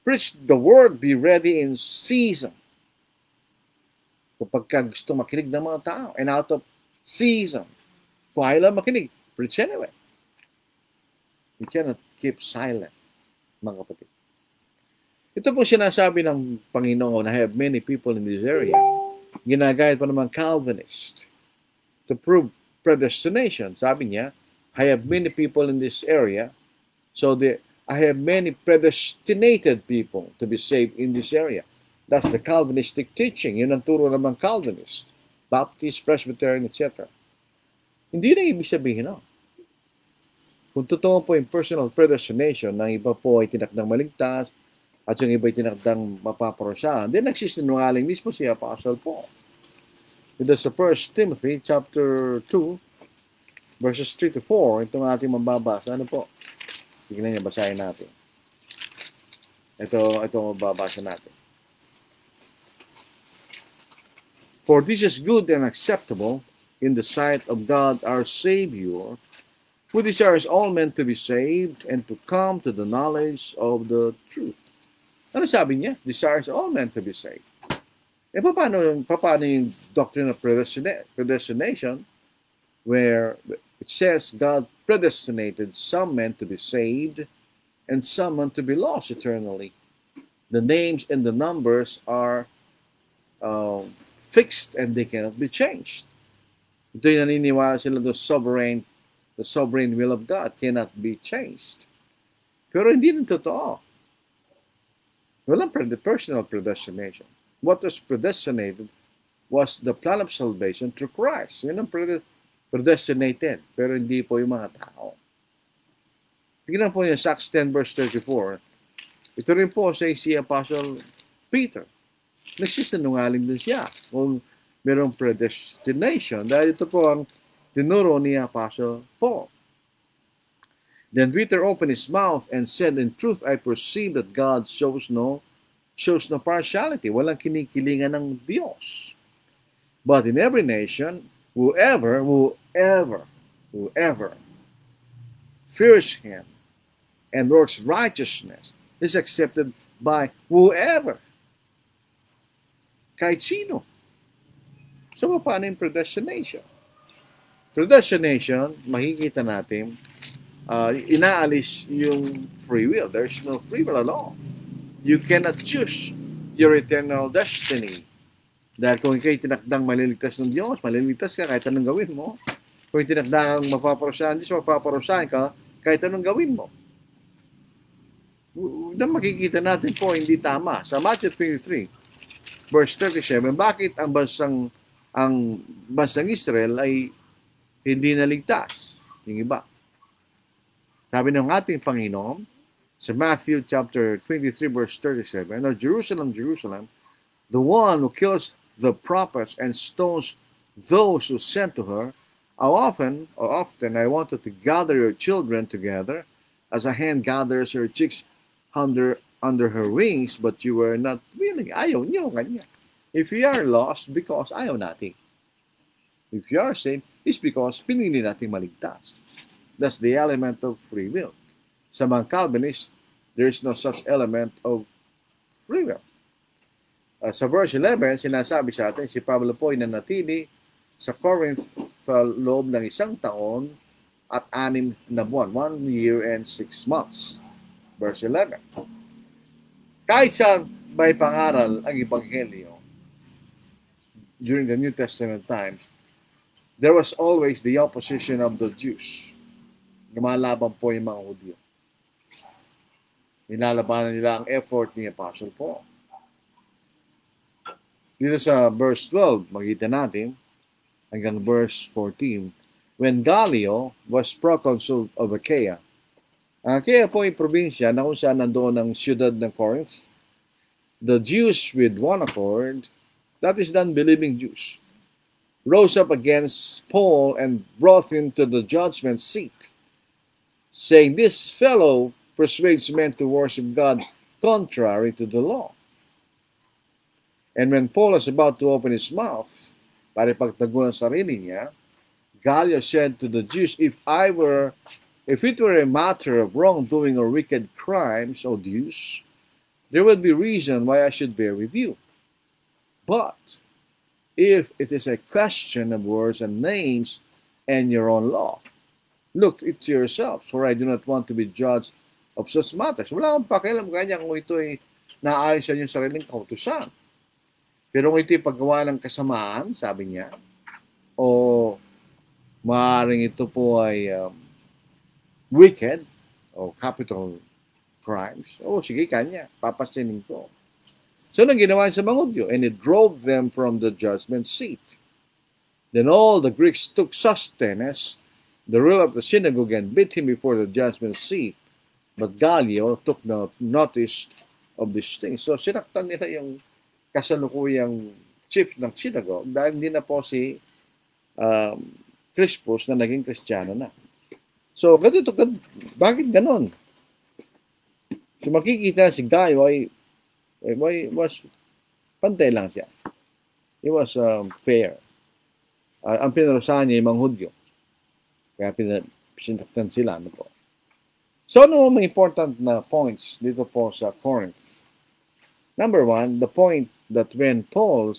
Preach the word. Be ready in season. Kapag gusto makinig ng mga tao. And out of season. Kung ayaw lang makinig, preach anyway. You cannot keep silent, mga kapatid. Ito po sinasabi ng Panginoon, I have many people in this area. Ginagayad pa naman Calvinist to prove predestination. Sabi niya, I have many people in this area, so I have many predestinated people to be saved in this area. That's the Calvinistic teaching. Yun ang turo naman Calvinist, Baptist, Presbyterian, etc. Hindi na ibig sabihin, no? Kung totoo po yung personal predestination, ng iba po ay tinakdang maligtas, at yung iba ay tinakdang mapaparusahan, then nagsisinungaling mismo si Apostle Paul. Ito sa 1 Timothy chapter 2, verses 3 to 4, itong ating mababasa. Ano po? Tignan niyo, basahin natin. Ito mababasa natin. For this is good and acceptable in the sight of God our Savior, who desires all men to be saved and to come to the knowledge of the truth. Ano sabi niya? Desires all men to be saved. Paano yung doctrine of predestination, where it says God predestinated some men to be saved and some men to be lost eternally. The names and the numbers are fixed and they cannot be changed. Ito yung naniniwala sila the sovereign will of God cannot be changed. Pero hindi rin totoo. Walang personal predestination. What was predestinated was the plan of salvation through Christ. Yun ang predestinated. Pero hindi po yung mga tao. Tignan po niyo, Acts 10 verse 34. Ito rin po sa si Apostle Peter. Nagsisinungaling din siya kung merong predestination. Dahil ito po ang tinuro ni Apostle Paul. Then Peter opened his mouth and said, in truth, I perceive that God shows no partiality. Walang kinikilingan ng Diyos. But in every nation, whoever fears Him and works righteousness is accepted by whoever. Kahit sino. So, paano yung predestination? Predestination, makikita natin, inaalis yung free will. There's no free will at all. You cannot choose your eternal destiny. Dahil kung ikaw'y tinakdang maliligtas ng Diyos, maliligtas ka kahit anong gawin mo. Kung tinakdang mapaparusahan Diyos, mapaparusahan ka kahit anong gawin mo. Makikita natin po, hindi tama. Sa Matthew 23, verse 37, bakit ang bansang Israel ay hindi naligtas? Yung iba. Sabi ng ating Panginoon, sa Matthew chapter 23, verse 37, Now Jerusalem, Jerusalem, the one who kills the prophets and stones those who sent to her, how often I wanted to gather your children together, as a hen gathers her chicks under under her wings, but you were not willing. Ayaw niyo, kanya. If you are lost, because ayaw natin. If you are saved, it's because pinili natin maligtas. That's the element of free will. Sa mga Calvinists, there is no such element of free will. Sa verse 11, sinasabi sa atin, si Pablo po ay nanatili sa Corinth sa loob ng 1 taon at 6 na buwan, 1 year and 6 months. Verse 11. Kahit sa may pangaral ang Ebanghelyo, during the New Testament times, there was always the opposition of the Jews. Lumalaban po yung mga Hudyo. Nilalabanan nila ang effort ni Apostle Paul. Dito sa verse 12, makita natin, hanggang verse 14, when Gallio was proconsul of Achaia, Achaia po ay probinsya na kung saan nandoon ang siyudad ng Corinth, the Jews with one accord, that is the unbelieving Jews, rose up against Paul and brought him to the judgment seat, saying, this fellow persuades men to worship God contrary to the law. And when Paul was about to open his mouth para ipagtanggol ang sarili niya, Gallio said to the Jews, if it were a matter of wrongdoing or wicked crimes, O Jews, there would be reason why I should bear with you. But if it is a question of words and names and your own law, look it to yourself, for I do not want to be judged of such matters. Wala akong pakialam kanya kung ito ay naayos sa inyong sariling kautusan. Pero kung ito ay paggawa ng kasamaan, sabi niya, o maaaring ito po ay wicked o capital crimes, sige kanya, papasinin ko. So, nang ginawa sa mga Hudyo, and it drove them from the judgment seat. Then all the Greeks took Sosthenes, the ruler of the synagogue, and beat him before the judgment seat. But Gallio took no notice of these things. So, sinaktan nila yung kasalukuyang chief ng synagogue dahil hindi na po si Crispus na naging Kristiyano na. So, bakit ganon? So, makikita si Gallio ay was pantay lang siya. It was fair. Ang pinarusahan niya yung mga Hudyo. Kaya sinaktan sila. Ano po. So, ano mga important na points dito po sa Corinth? Number one, the point that when Paul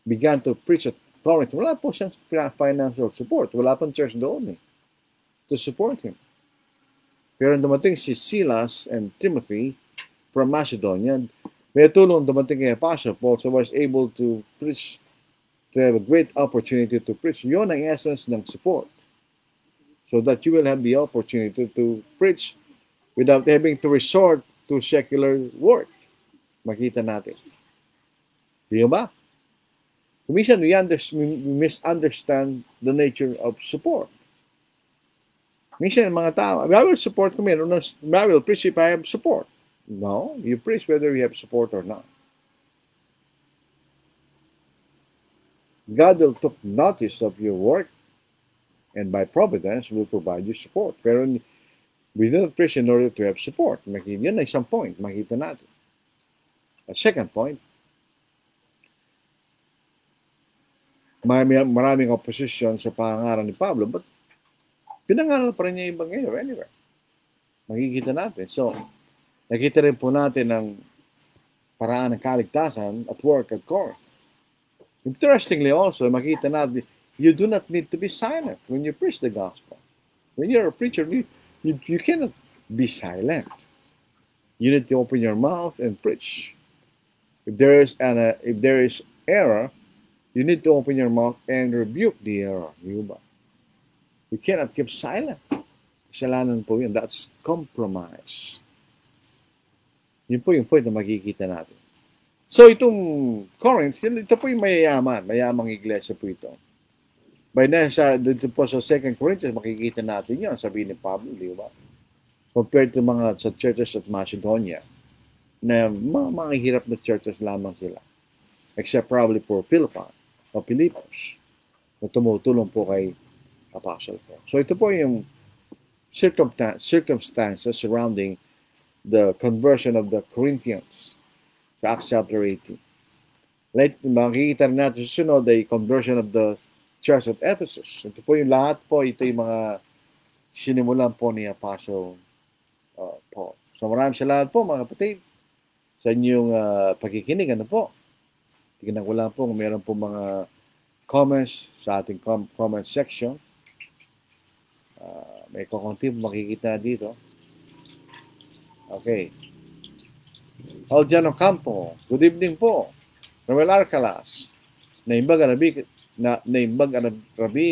began to preach at Corinth, wala po siyang financial support. Wala pang church doon to support him. Pero dumating si Silas and Timothy from Macedonia, may tulong dumating kay Apostle Paul, so was able to preach, to have a great opportunity to preach. Yun ang essence ng support. So that you will have the opportunity to preach without having to resort to secular work. Makita natin. Di ba? Minsan, we misunderstand the nature of support. Minsan, mga tao, I will support kami, I will preach if I have support. No, you preach whether you have support or not. God will take notice of your work, and by providence, will provide you support. Pero we do not preach in order to have support. Yun ay isang point, makita natin. A second point, maraming opposition sa pangaral ni Pablo, but pinangaral pa rin niya yung Ebanghelyo anywhere. Makikita natin. So, nakita rin po natin ang paraan ng kaligtasan at work at Corinth. Interestingly also, makita natin, you do not need to be silent when you preach the gospel. When you're a preacher, you cannot be silent. You need to open your mouth and preach. If there is error, you need to open your mouth and rebuke the error. You cannot keep silent. Kasalanan po yun. That's compromise. Yun po yung point na makikita natin. So itong Corinth, ito po yung mayamang iglesia po ito. By dito po sa 2 Corinthians, makikita natin yun, sabihin ni Pablo, di ba? Compared to sa churches of Macedonia, na mga hirap na churches lamang sila. Except probably for Philippi o Pilipos, na tumutulong po kay Apostle Paul. So ito po yung circumstances surrounding the conversion of the Corinthians sa Acts chapter 18. Makikita rin natin susunod ay conversion of the Church of Ephesus. Ito po yung lahat po, ito yung mga sinimulan po ni Apostle Paul. So maraming salamat po mga kapatid sa inyong pagkikinig. Ano po? Tignan ko lang po kung meron po mga comments sa ating comment section. May kukunti po makikita dito. Okay. Aldiano Campo, good evening po. Noel Arcalas, naimbag arabi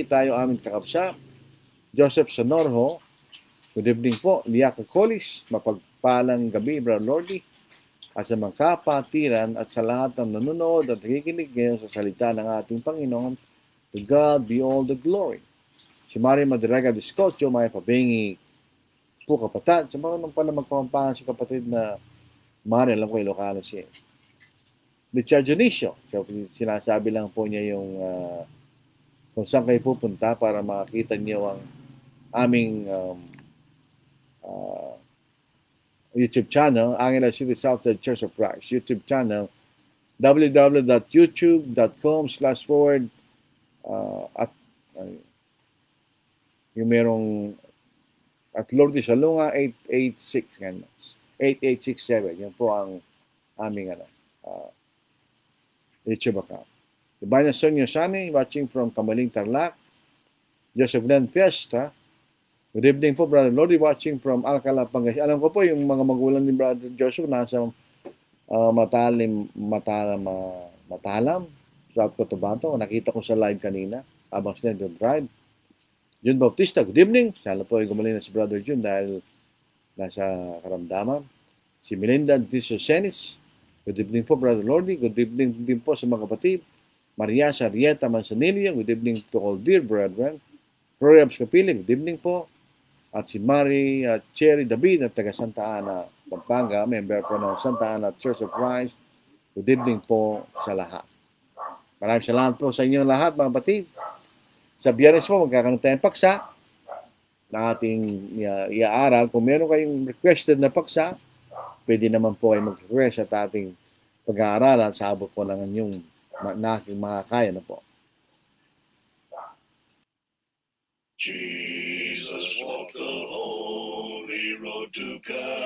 tayo amin kakabsa. Joseph Sonorho, good evening po. Liaka Colis, mapagpalang gabi, Brother Lordy. At sa mga kapatiran at sa lahat ng nanonood at nakikinig ngayon sa salita ng ating Panginoon, to God be all the glory. Si Maria Madriga Discosio, may pabingi po kapatid. Sa marunong pala magpapampangan si kapatid na Maria, alam ko Ilocano siya. Richard Dionisio, so, sinasabi lang po niya yung kung saan kayo pupunta para makita niyo ang aming YouTube channel, Angela City Southern Church of Christ. YouTube channel, www.youtube.com/forward at yung merong at Lourdes Salunga 886 8867. Yan po ang aming YouTube account. Ibanya Sonyo Sani, watching from Kamaling Tarlac. Joseph Glenn Fiesta, good evening po, Brother Lodi, watching from Alcala, Pangasinan. Alam ko po, yung mga magulang ni Brother Joseph nasa Matalam, South Cotabato. Nakita ko sa live kanina, habang sila nag-drive. Jun Bautista, good evening. Sana po ay gumaling na si Brother Jun dahil nasa karamdaman. Si Melinda Disosenis, good evening po, Brother Lordy. Good evening din po sa mga kapatid. Maria Sarieta Manzanillo, good evening to all dear brethren. Rory Abscapili, good evening po. At si Mary Cherry David, at taga Santa Ana, Pampanga, member po ng Santa Ana Church of Christ. Good evening po sa lahat. Maraming salamat po sa inyong lahat, mga kapatid. Sa Biyernes po, magkakaroon tayong paksa na ating iaaral. Kung meron kayong requested na paksa, pwede naman po ay mag-request at ating pag-aaralan sa abot po ng inyong makakaya na po. Jesus walked the holy road to Calvary.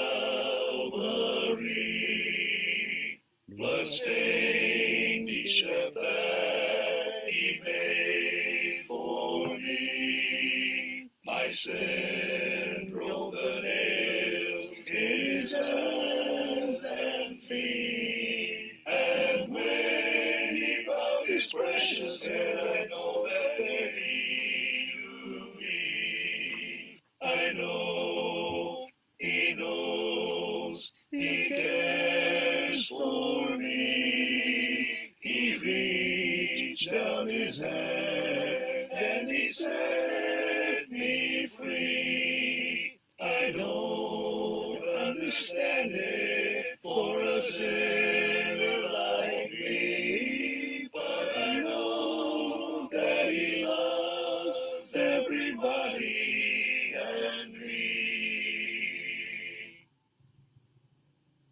Blood-stained each step that he made for me. My sin broke the nails in his hands and feet. And when he bowed his precious head, I know that there he knew me. I know he knows, he cares for me. He reached down his hand and he set me free. I don't understand it for a sinner like me, but I know that he loves everybody and me.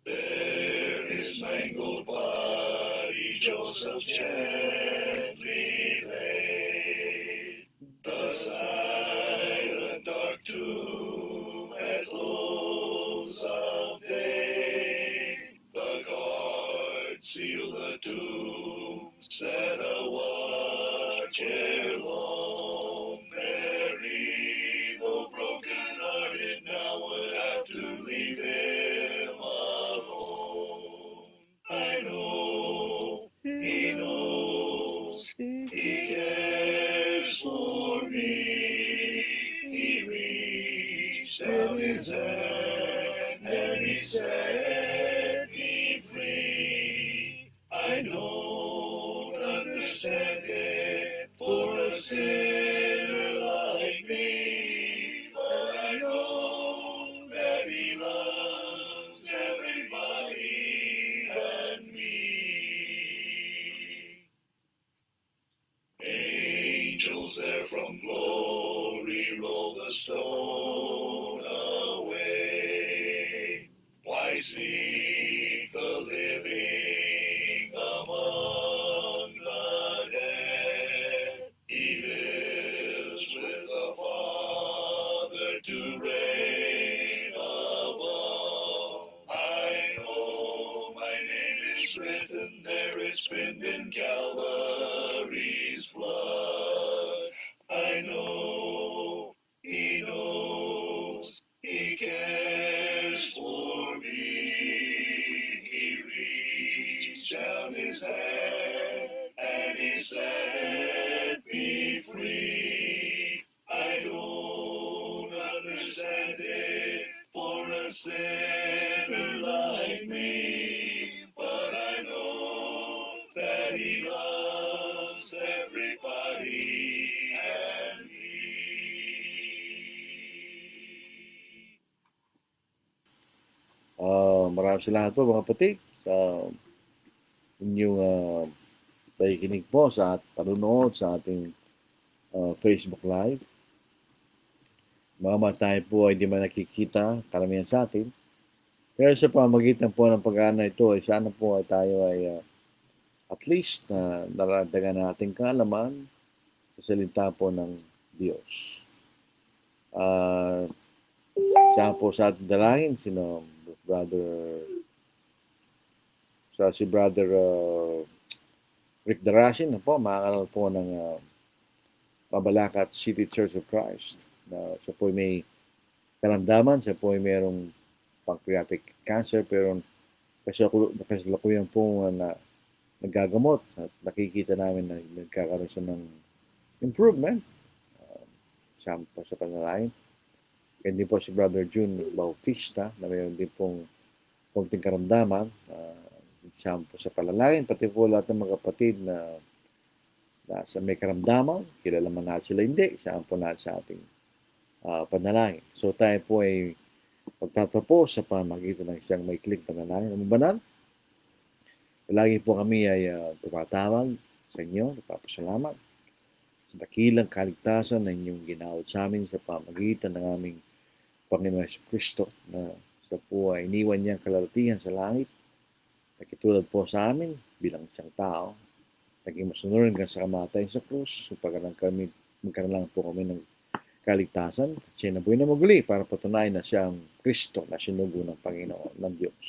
There his mangled body Joseph gently laid, the silent dark tomb at close of day. The guard sealed the tomb, set a watch ere long. Mary, though broken-hearted, now would have to leave him alone. I know he knows, he cares for me. He reached out his hand and he set me free. I don't understand it for a sinner like me, but I know that he loves everybody and me. Angels there from glory roll the stone away. seek the living among the dead. He lives with the Father to reign above. I know my name is written there, it's been in Calvary's blood. I know He knows, He cares for me. He reached out His hand and He set me free. I don't understand it for a sinner like me, but I know that He loves everybody and me. Maraming salamat po mga kapatid sa inyong pakikinig po sa panunood sa ating Facebook Live. Mga tayo po ay hindi man nakikita karamihan sa atin. Pero sa pamagitan po ng pag-aana ito, ay sana po ay tayo ay at least na naradagan natin kaalaman sa salita po ng Diyos. Sana po sa ating dalangin, si Brother Rick Darasin na po, makakalal po ng Mabalacat City Church of Christ. Na siya po may karamdaman, siya po ay mayroong pancreatic cancer, pero kasalukuyan po na nagagamot at nakikita namin na nagkakaroon siya ng improvement. Siya po sa panalangin. Kaya din po si Brother June Bautista na mayroon din pong konting karamdaman. Siya po sa panalangin, pati po lahat ng mga kapatid na sa may karamdaman, kilala man natin sila hindi, siya po natin sa ating panalangin. So tayo po ay pagtatapos sa pamagitan ng isang maikling panalangin. Ang banal, lagi po kami ay tumatawag sa inyo, nagpapasalamat sa dakilang kaligtasan na inyong ginawad sa amin sa pamagitan ng aming Panginoon Jesucristo na sa po ay iniwan niyang kalalatihan sa langit, nakitulad po sa amin bilang isang tao, naging masunurin hanggang sa kamatayan sa krus, magkaroon lang po kami ng kaligtasan. Siya na buhay na maguli para patunayan na siya ang Kristo na sinugo ng Panginoon ng Diyos.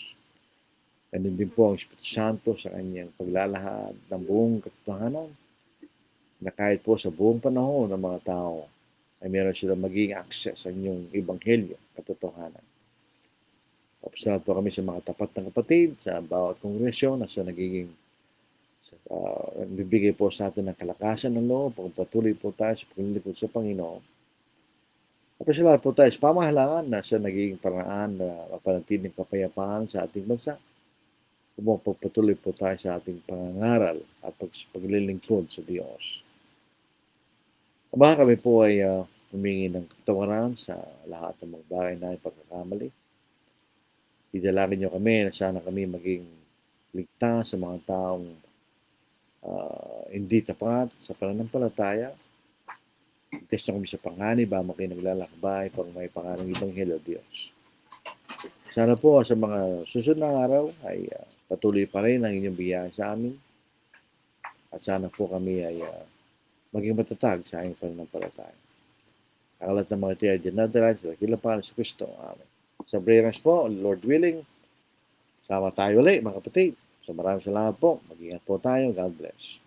Ganun din po ang Espiritu Santo sa kanyang paglalahad ng buong katotohanan na kahit po sa buong panahon ng mga tao ay meron silang magiging access sa inyong ebanghelyo, katotohanan. Papasalamat po kami sa mga tapat ng kapatid sa bawat kongresyon na siya nagiging bibigay po sa atin ng kalakasan ng loob kung patuloy po tayo sa paglilingkod sa Panginoon. Papasalamat po tayo sa pamahalaan na siya nagiging paraan na mapanatiling kapayapaan sa ating bansa. Kung pagpatuloy po tayo sa ating pangangaral at paglilingkod sa Diyos. Ama, kami po ay humingi ng katawaran sa lahat ng mga bagay na ipagkakamali. Idalangin niyo kami na sana kami maging ligtas sa mga taong hindi tapat sa pananampalataya. Test na kami sa panganib, ba kayo naglalakbay pang may pangalang Ebanghelyo Diyos. Sana po sa mga susunod na araw ay patuloy pa rin ang inyong biyaya sa amin. At sana po kami ay maging matatag sa aming pananampalataya. Ang lahat ng mga tiyan dinadalan sa dakilang pangalan sa Kristo. Amen. Sa prayers po, Lord willing, sama tayo ulit mga kapatid. So maraming salamat po. Mag-ingat po tayo. God bless.